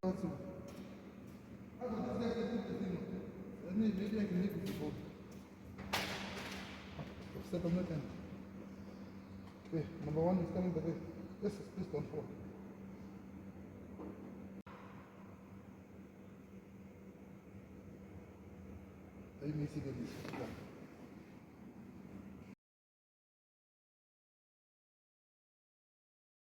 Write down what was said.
Also, this guy can put the thing on. Maybe I can make it before. Step on that end. Okay, number one is coming the way. Yes, please don't fall. Let me see the